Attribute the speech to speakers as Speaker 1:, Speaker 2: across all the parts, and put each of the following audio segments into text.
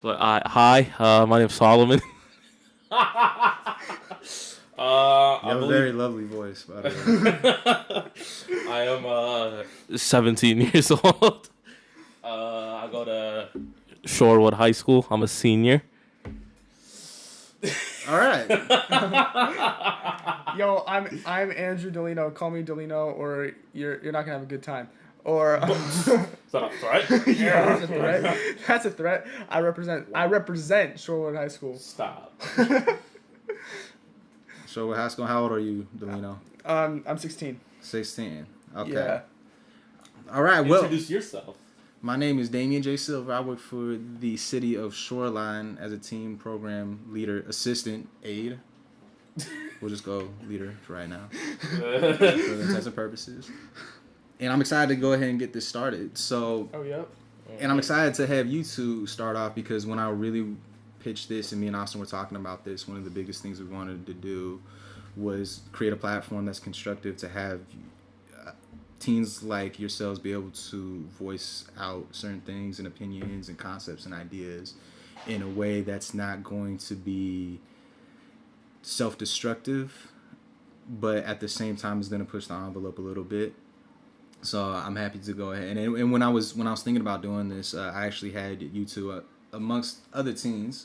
Speaker 1: But hi, my name's Solomon.
Speaker 2: You have
Speaker 1: I
Speaker 2: a very lovely voice, by the
Speaker 1: way. I am 17 years old. I go to Shorewood High School. I'm a senior.
Speaker 2: All right.
Speaker 3: Yo, I'm Andrew Delino. Call me Delino, or you're not gonna have a good time. Or
Speaker 1: Is that a threat?
Speaker 3: yeah, that's a threat. That's a threat. I represent Shoreline High School.
Speaker 1: Stop.
Speaker 2: So, high school, how old are you, Delino?
Speaker 3: I'm 16.
Speaker 2: 16. Okay.
Speaker 3: Yeah.
Speaker 2: All right. Well,
Speaker 1: Introduce yourself.
Speaker 2: my name is Damian J. Silver. I work for the city of Shoreline as a team program leader, assistant, aide. We'll just go leader for right now, for the intents and purposes. And I'm excited to go ahead and get this started. So,
Speaker 3: Oh, yep.
Speaker 2: and I'm excited to have you two start off because when I really pitched this and me and Austin were talking about this, one of the biggest things we wanted to do was create a platform that's constructive to have teens like yourselves be able to voice out certain things and opinions and concepts and ideas in a way that's not going to be self-destructive, but at the same time is going to push the envelope a little bit. So I'm happy to go ahead and when I was thinking about doing this, I actually had you two amongst other teens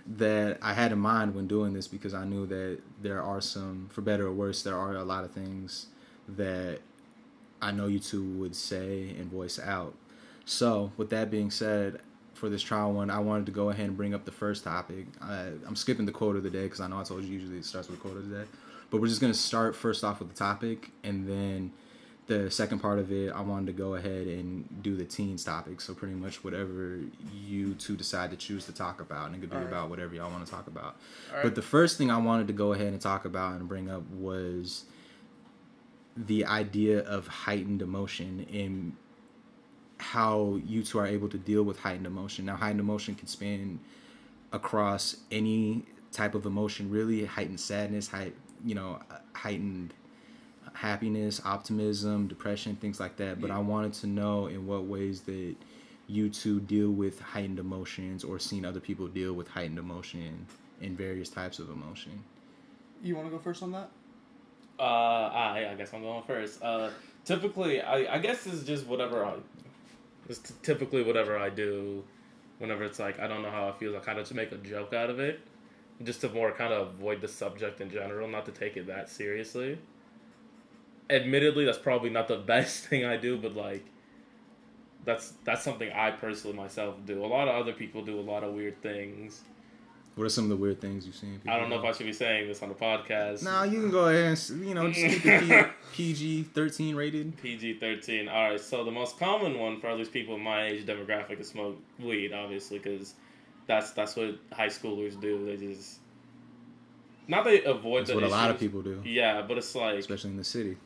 Speaker 2: that I had in mind when doing this because I knew that there are some, for better or worse, there are a lot of things that I know you two would say and voice out. So with that being said, for this trial one, I wanted to go ahead and bring up the first topic. I'm skipping the quote of the day because I know I told you usually it starts with the quote of the day, but we're just going to start first off with the topic, and then the second part of it, I wanted to go ahead and do the teens topic. So pretty much whatever you two decide to choose to talk about, and it could be about whatever y'all want to talk about. But the first thing I wanted to go ahead and talk about and bring up was the idea of heightened emotion and how you two are able to deal with heightened emotion. Now, heightened emotion can span across any type of emotion, really. Heightened sadness, heightened happiness, optimism, depression, things like that. But I wanted to know in what ways that you two deal with heightened emotions or seen other people deal with heightened emotion in various types of emotion.
Speaker 3: You want to go first on that?
Speaker 1: I guess I'm going first. Typically, I guess it's just typically whatever I do whenever it's like, I don't know how it feels, I kind of just make a joke out of it. Just to more kind of avoid the subject in general, not to take it that seriously. Admittedly, that's probably not the best thing I do, but like, that's something I personally myself do. A lot of other people do a lot of weird things.
Speaker 2: What are some of the weird things you've seen?
Speaker 1: I don't know if I should be saying this on the podcast.
Speaker 2: No, you can go ahead and, just keep it PG-13 rated.
Speaker 1: PG-13. All right, so the most common one for at least people in my age demographic is smoke weed, obviously, because that's what high schoolers do. They just... Not they avoid
Speaker 2: That's what a lot of people do.
Speaker 1: Yeah, but it's like...
Speaker 2: Especially in the city.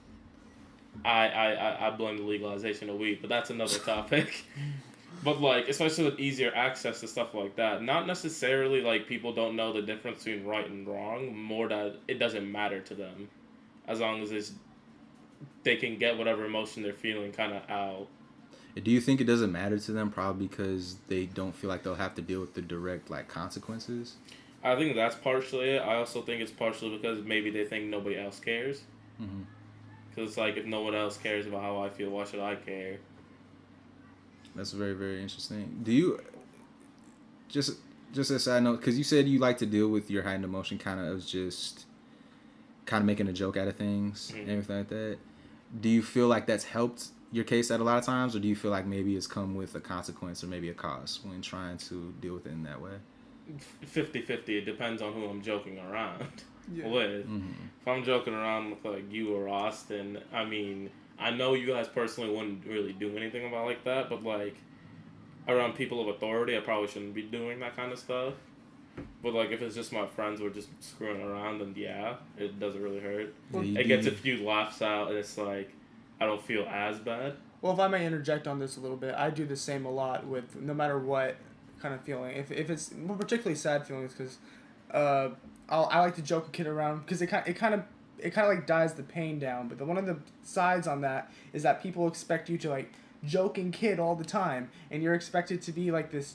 Speaker 1: I blame the legalization of weed, but that's another topic. But, like, especially with easier access to stuff like that, not necessarily, like, people don't know the difference between right and wrong, more that it doesn't matter to them. As long as they can get whatever emotion they're feeling kind of out.
Speaker 2: Do you think it doesn't matter to them probably because they don't feel like they'll have to deal with the direct, like, consequences?
Speaker 1: I think that's partially it. I also think it's partially because maybe they think nobody else cares.
Speaker 2: Mm-hmm.
Speaker 1: Because it's like, if no one else cares about how I feel, why should I care?
Speaker 2: That's very, very interesting. Do you, just as a side note, because you said you like to deal with your heightened emotion kind of just kind of making a joke out of things and everything like that. Do you feel like that's helped your case at a lot of times, or do you feel like maybe it's come with a consequence or maybe a cost when trying to deal with it in that way?
Speaker 1: 50-50. It depends on who I'm joking around with.
Speaker 2: Mm-hmm.
Speaker 1: If I'm joking around with like you or Austin, I mean, I know you guys personally wouldn't really do anything about like that, but like around people of authority, I probably shouldn't be doing that kind of stuff. But like if it's just my friends who are just screwing around, then yeah, it doesn't really hurt. It gets a few laughs out, and it's like I don't feel as bad.
Speaker 3: Well, if I may interject on this a little bit, I do the same a lot with no matter what kind of feeling. If it's more particularly sad feelings, because I like to joke a kid around because it kind of like dies the pain down. But one of the sides on that is that people expect you to like joking kid all the time, and you're expected to be like this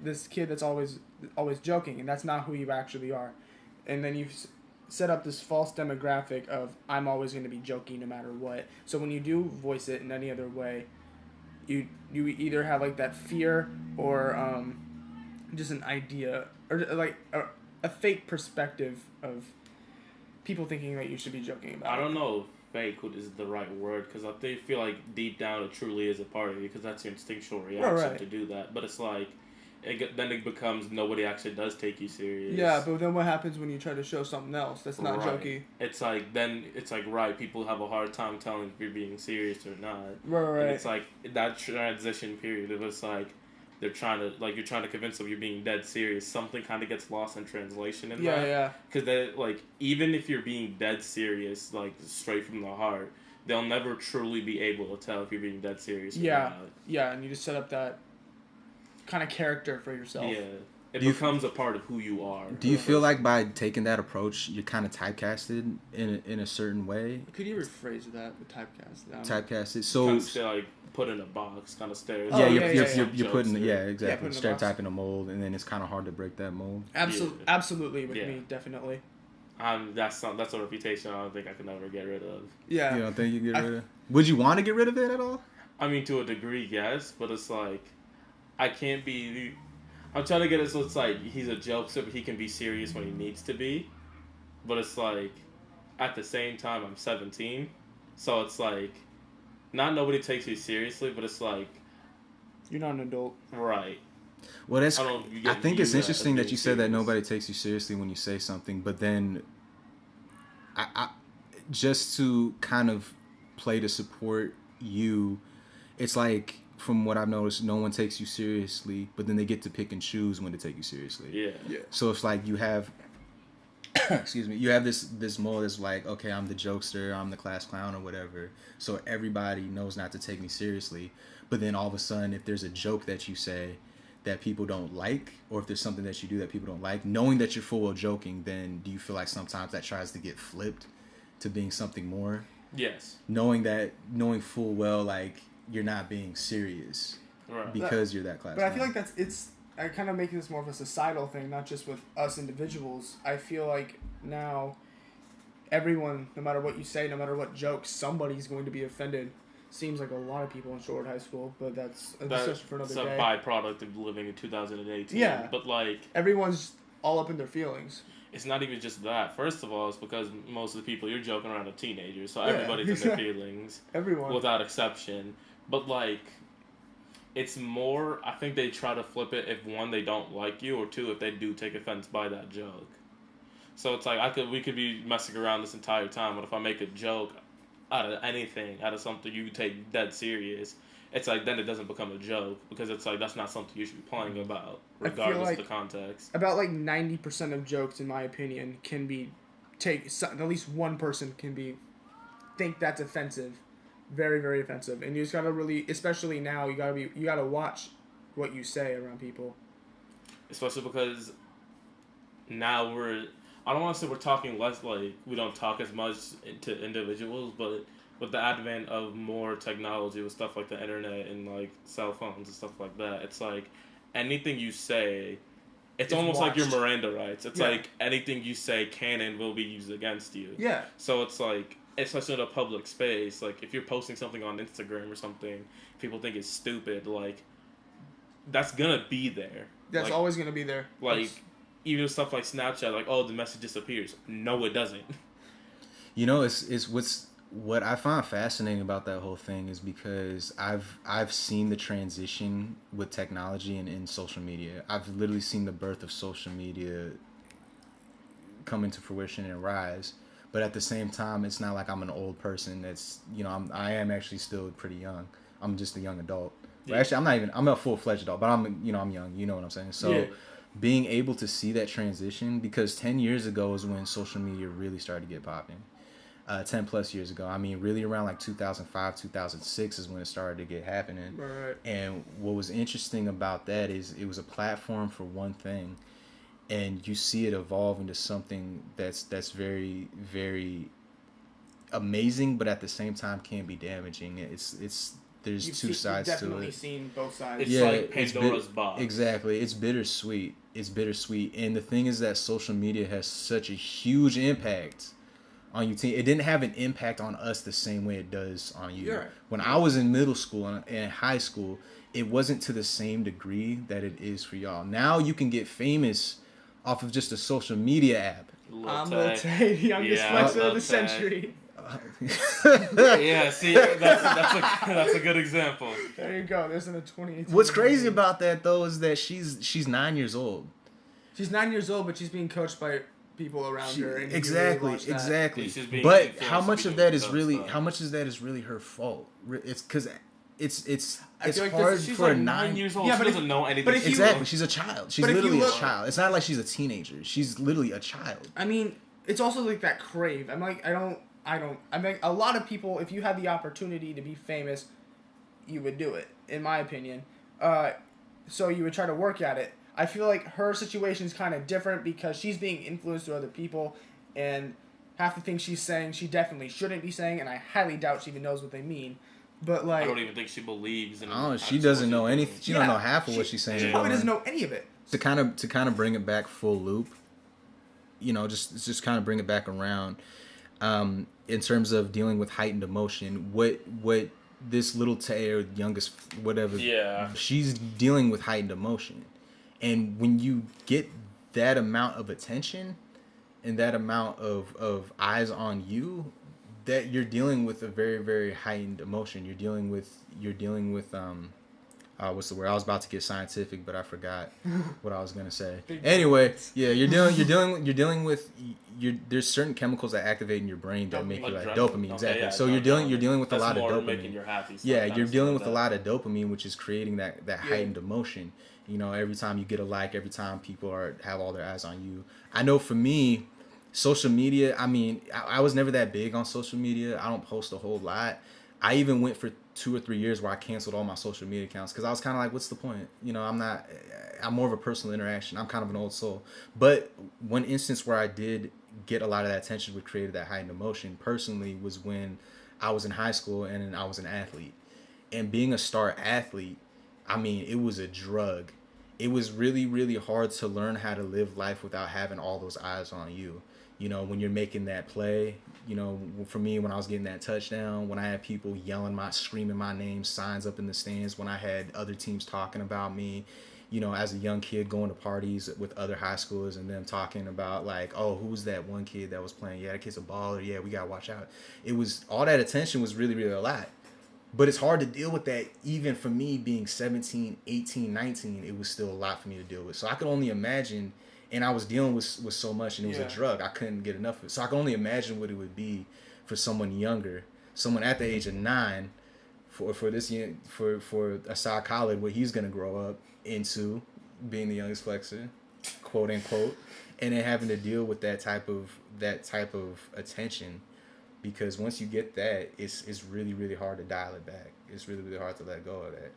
Speaker 3: this kid that's always joking, and that's not who you actually are. And then you've set up this false demographic of I'm always going to be joking no matter what. So when you do voice it in any other way, you either have like that fear or just an idea or like a fake perspective of people thinking that you should be joking about.
Speaker 1: I don't know if fake is the right word, because I feel like deep down it truly is a part of you, because that's your instinctual reaction to do that. But it's like, then it becomes nobody actually does take you serious.
Speaker 3: Yeah, but then what happens when you try to show something else that's not jokey?
Speaker 1: It's like, people have a hard time telling if you're being serious or not.
Speaker 3: Right.
Speaker 1: And it's like, that transition period, it was like, you're trying to convince them you're being dead serious. Something kind of gets lost in translation in that.
Speaker 3: Yeah.
Speaker 1: Because they, like, even if you're being dead serious, like, straight from the heart, they'll never truly be able to tell if you're being dead serious or not.
Speaker 3: Yeah, and you just set up that kind of character for yourself.
Speaker 1: Yeah. It becomes a part of who you are.
Speaker 2: Do you feel like by taking that approach, you're kind of typecasted in a certain way?
Speaker 3: Could you rephrase that with typecasted?
Speaker 2: Typecasted. So
Speaker 1: kind of like put in a box, kind of stereotype.
Speaker 2: You're putting exactly stereotyping a mold, and then it's kind of hard to break that mold.
Speaker 3: Absolutely, with me, definitely.
Speaker 1: That's a reputation I don't think I could ever get rid of.
Speaker 3: Yeah.
Speaker 2: You don't think you get rid of? Would you want to get rid of it at all?
Speaker 1: I mean, to a degree, yes, but it's like I can't be. I'm trying to get it so it's like he's a jokester, but he can be serious when he needs to be. But it's like, at the same time, I'm 17, so it's like, not nobody takes you seriously, but it's like,
Speaker 3: you're not an adult,
Speaker 1: right?
Speaker 2: Well, I think it's interesting that you said that nobody takes you seriously when you say something, but then, I just to kind of play to support you, it's like, from what I've noticed, no one takes you seriously, but then they get to pick and choose when to take you seriously.
Speaker 1: Yeah.
Speaker 2: So it's like you have, you have this mold that's like, okay, I'm the jokester, I'm the class clown or whatever, so everybody knows not to take me seriously. But then all of a sudden, if there's a joke that you say that people don't like, or if there's something that you do that people don't like, knowing that you're full of joking, then do you feel like sometimes that tries to get flipped to being something more?
Speaker 1: Yes.
Speaker 2: Knowing full well, like, you're not being serious because you're that class.
Speaker 3: But I feel like I kind of make this more of a societal thing, not just with us individuals. I feel like now everyone, no matter what you say, no matter what jokes, somebody's going to be offended. Seems like a lot of people in Shorewood High School, but that's a discussion for another day.
Speaker 1: It's a byproduct of living in 2018.
Speaker 3: Yeah.
Speaker 1: But like,
Speaker 3: everyone's all up in their feelings.
Speaker 1: It's not even just that. First of all, it's because most of the people you're joking around are teenagers, so everybody's in their feelings.
Speaker 3: Everyone.
Speaker 1: Without exception. But like, it's more, I think they try to flip it if one, they don't like you, or two, if they do take offense by that joke. So it's like, we could be messing around this entire time, but if I make a joke out of anything, out of something you take dead serious, it's like, then it doesn't become a joke, because it's like, that's not something you should be playing about, regardless of the context.
Speaker 3: About like 90% of jokes, in my opinion, can be at least one person can think that's offensive. Very, very offensive. And you just gotta really, especially now, you gotta watch what you say around people.
Speaker 1: Especially because now I don't want to say we're talking less, like, we don't talk as much to individuals, but with the advent of more technology, with stuff like the internet and, like, cell phones and stuff like that, it's like, anything you say, it's almost watched. Like your Miranda rights. It's like, anything you say can and will be used against you.
Speaker 3: Yeah.
Speaker 1: So it's like, especially in a public space, like, if you're posting something on Instagram or something, people think it's stupid, like, that's gonna be there.
Speaker 3: That's
Speaker 1: like,
Speaker 3: always gonna be there.
Speaker 1: Like, even stuff like Snapchat, like, oh, the message disappears. No, it doesn't.
Speaker 2: You know, it's what I find fascinating about that whole thing is because I've seen the transition with technology and in social media. I've literally seen the birth of social media come into fruition and rise. But at the same time, it's not like I'm an old person. That's, you know, I am actually still pretty young. I'm just a young adult. Yeah. Well, actually, I'm a full-fledged adult, but I'm young. You know what I'm saying? So being able to see that transition, because 10 years ago is when social media really started to get popping. 10 plus years ago. I mean, really around like 2005, 2006 is when it started to get happening.
Speaker 3: Right.
Speaker 2: And what was interesting about that is it was a platform for one thing. And you see it evolve into something that's very, very amazing, but at the same time can be damaging. two sides to it.
Speaker 3: You've definitely seen both sides.
Speaker 1: It's like Pandora's box.
Speaker 2: Exactly. It's bittersweet. And the thing is that social media has such a huge impact on you. It didn't have an impact on us the same way it does on you.
Speaker 3: You're right.
Speaker 2: When I was in middle school and high school, it wasn't to the same degree that it is for y'all. Now you can get famous off of just a social media app.
Speaker 3: I'm Lil Tay, the youngest flexer of the century.
Speaker 1: Yeah, see, that's a good example.
Speaker 3: There you go. There's a 2018.
Speaker 2: What's crazy about that though is that she's 9 years old.
Speaker 3: She's 9 years old, but she's being coached by people around her. And
Speaker 2: Exactly.
Speaker 1: Yeah,
Speaker 2: But how much of that is really her fault? It's because it's
Speaker 1: like
Speaker 2: hard
Speaker 1: she's
Speaker 2: for
Speaker 1: like
Speaker 2: a
Speaker 1: 9 years old.
Speaker 3: Yeah,
Speaker 1: she
Speaker 3: but
Speaker 1: doesn't know anything.
Speaker 2: Exactly. She's a child. She's
Speaker 3: but
Speaker 2: literally a child. It's not like she's a teenager. She's literally a child.
Speaker 3: I mean, it's also like that crave. I'm like, I mean, a lot of people, if you had the opportunity to be famous, you would do it, in my opinion. So you would try to work at it. I feel like her situation is kind of different because she's being influenced through other people, and half the things she's saying, she definitely shouldn't be saying, and I highly doubt she even knows what they mean. But like,
Speaker 1: I don't even think she believes in.
Speaker 2: Oh, she doesn't know anything. She don't know half of what she's saying.
Speaker 3: She probably doesn't know any of it.
Speaker 2: To kind of bring it back full loop, just kind of bring it back around. In terms of dealing with heightened emotion, what this little Tay, or youngest whatever, she's dealing with heightened emotion, and when you get that amount of attention and that amount of eyes on you, that you're dealing with a very, very heightened emotion. You're dealing with what's the word? I was about to get scientific, but I forgot what I was gonna say. Anyway, yeah, you're dealing with there's certain chemicals that activate in your brain that make you like dopamine. Exactly.
Speaker 1: Yeah,
Speaker 2: so you're dealing with a lot of dopamine.
Speaker 1: Making you happy,
Speaker 2: yeah, you're dealing with a lot of dopamine, which is creating that heightened emotion. Every time you get a like, every time people have all their eyes on you. I know for me, social media, I mean, I was never that big on social media. I don't post a whole lot. I even went for 2 or 3 years where I canceled all my social media accounts because I was kind of like, what's the point? I'm more of a personal interaction. I'm kind of an old soul. But one instance where I did get a lot of that attention, which created that heightened emotion personally, was when I was in high school and I was an athlete. And being a star athlete, I mean, it was a drug. It was really, really hard to learn how to live life without having all those eyes on you. When you're making that play, for me, when I was getting that touchdown, when I had people screaming my name, signs up in the stands, when I had other teams talking about me, as a young kid going to parties with other high schoolers and them talking about like, oh, who's that one kid that was playing? Yeah, that kid's a baller. Yeah, we got to watch out. It was, all that attention was really, really a lot. But it's hard to deal with that. Even for me being 17, 18, 19, it was still a lot for me to deal with. So I could only imagine, and I was dealing with so much, and it was a drug. I couldn't get enough of it. So I can only imagine what it would be for someone younger, someone at the age of 9, for Asad Khalid, what he's gonna grow up into, being the youngest flexer, quote unquote, and then having to deal with that type of attention. Because once you get that, it's really, really hard to dial it back. It's really, really hard to let go of that.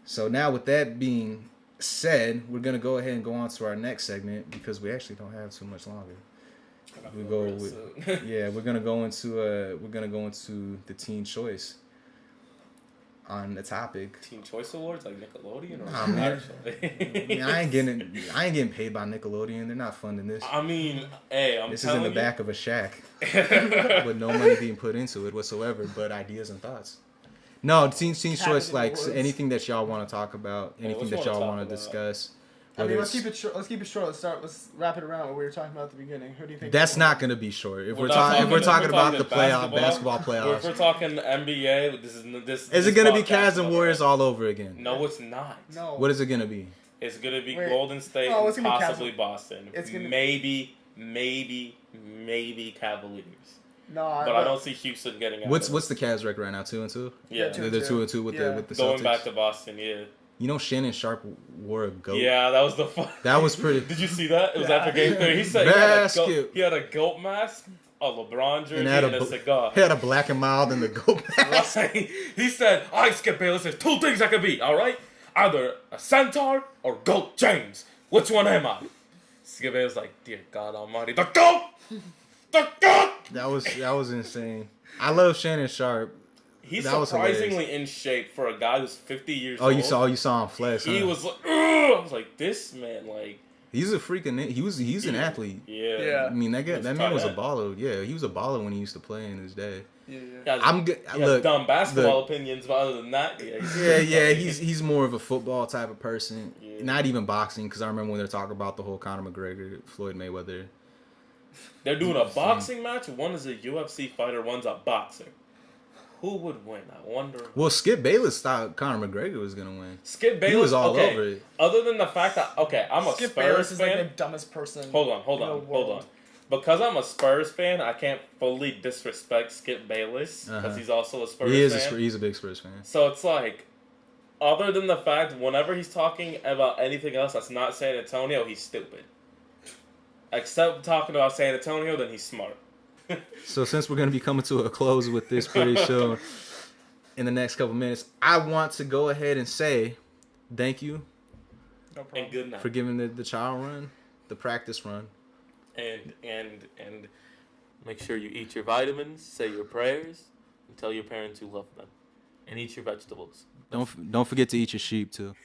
Speaker 2: So now with that being said, we're going to go ahead and go on to our next segment because we actually don't have too much longer. We're going to go into the teen choice on the topic.
Speaker 1: Teen Choice Awards, like Nickelodeon, or
Speaker 2: man. I ain't getting paid by Nickelodeon. They're not funding this.
Speaker 1: I mean, hey,
Speaker 2: this is in the back of a shack with no money being put into it whatsoever, but ideas and thoughts. No, teen choice, like anything that y'all want to talk about, anything that y'all want to discuss.
Speaker 3: I mean, let's keep it short. Let's wrap it around what we were talking about at the beginning. Who do you think?
Speaker 2: That's not going to be short. If we're talking about the basketball playoffs.
Speaker 1: If we're talking NBA,
Speaker 2: is it going to be Cavs and Warriors all over again?
Speaker 1: No, it's not.
Speaker 3: No.
Speaker 2: What is it going to be?
Speaker 1: It's going to be Golden State and possibly Boston.
Speaker 3: It's gonna
Speaker 1: maybe Cavaliers.
Speaker 3: No,
Speaker 1: but I don't see Houston getting out.
Speaker 2: What's the Cavs record right now? 2-2.
Speaker 1: Yeah,
Speaker 2: they're 2-2 with the Celtics.
Speaker 1: Going back to Boston, yeah.
Speaker 2: Shannon Sharp wore a goat.
Speaker 1: Yeah, that was the fun.
Speaker 2: That was pretty.
Speaker 1: Did you see that? It was after Game 3. He said he had a goat mask, a LeBron jersey, and a cigar.
Speaker 2: He had a black and mild and the goat mask.
Speaker 1: Right. He said, "All right, Skip Bayless, there's 2 things I could be. All right, either a centaur or Goat James. Which one am I?" Skip Bayless like, "Dear God Almighty, the goat, the goat."
Speaker 2: That was insane. I love Shannon Sharp.
Speaker 1: He's
Speaker 2: That was
Speaker 1: surprisingly in shape for a guy who's 50 years
Speaker 2: Oh,
Speaker 1: old.
Speaker 2: you saw him flex.
Speaker 1: He
Speaker 2: Huh?
Speaker 1: was like, ugh! I was like, this man, like,
Speaker 2: He's a freaking. He's an athlete.
Speaker 1: Yeah.
Speaker 2: I mean, that man was a
Speaker 1: tight end.
Speaker 2: baller. Yeah, he was a baller when he used to play in his day.
Speaker 3: Yeah.
Speaker 2: I'm good.
Speaker 1: He has
Speaker 2: Look,
Speaker 1: dumb basketball opinions, but other than that,
Speaker 2: yeah. He's more of a football type of person.
Speaker 1: Yeah.
Speaker 2: Not even boxing, because I remember when they're talking about the whole Conor McGregor, Floyd Mayweather.
Speaker 1: They're doing a boxing match. One is a UFC fighter. One's a boxer. Who would win? I wonder.
Speaker 2: Well, Skip Bayless thought Conor McGregor was gonna win.
Speaker 1: Skip Bayless.
Speaker 2: He was all over it.
Speaker 1: Other than the fact that I'm a
Speaker 3: Skip
Speaker 1: Spurs
Speaker 3: Bayless is
Speaker 1: fan.
Speaker 3: like the dumbest person.
Speaker 1: Hold on. Because I'm a Spurs fan, I can't fully disrespect Skip Bayless because he's also a Spurs fan.
Speaker 2: He's a big Spurs fan.
Speaker 1: So it's like, other than the fact, whenever he's talking about anything else that's not San Antonio, he's stupid. Except talking about San Antonio, then he's smart.
Speaker 2: So since we're going to be coming to a close with this pretty soon, in the next couple minutes, I want to go ahead and say thank you
Speaker 3: No problem.
Speaker 1: And good night.
Speaker 2: for giving the trial run, the practice run.
Speaker 1: And make sure you eat your vitamins, say your prayers, and tell your parents you love them. And eat your vegetables.
Speaker 2: Don't forget to eat your sheep too.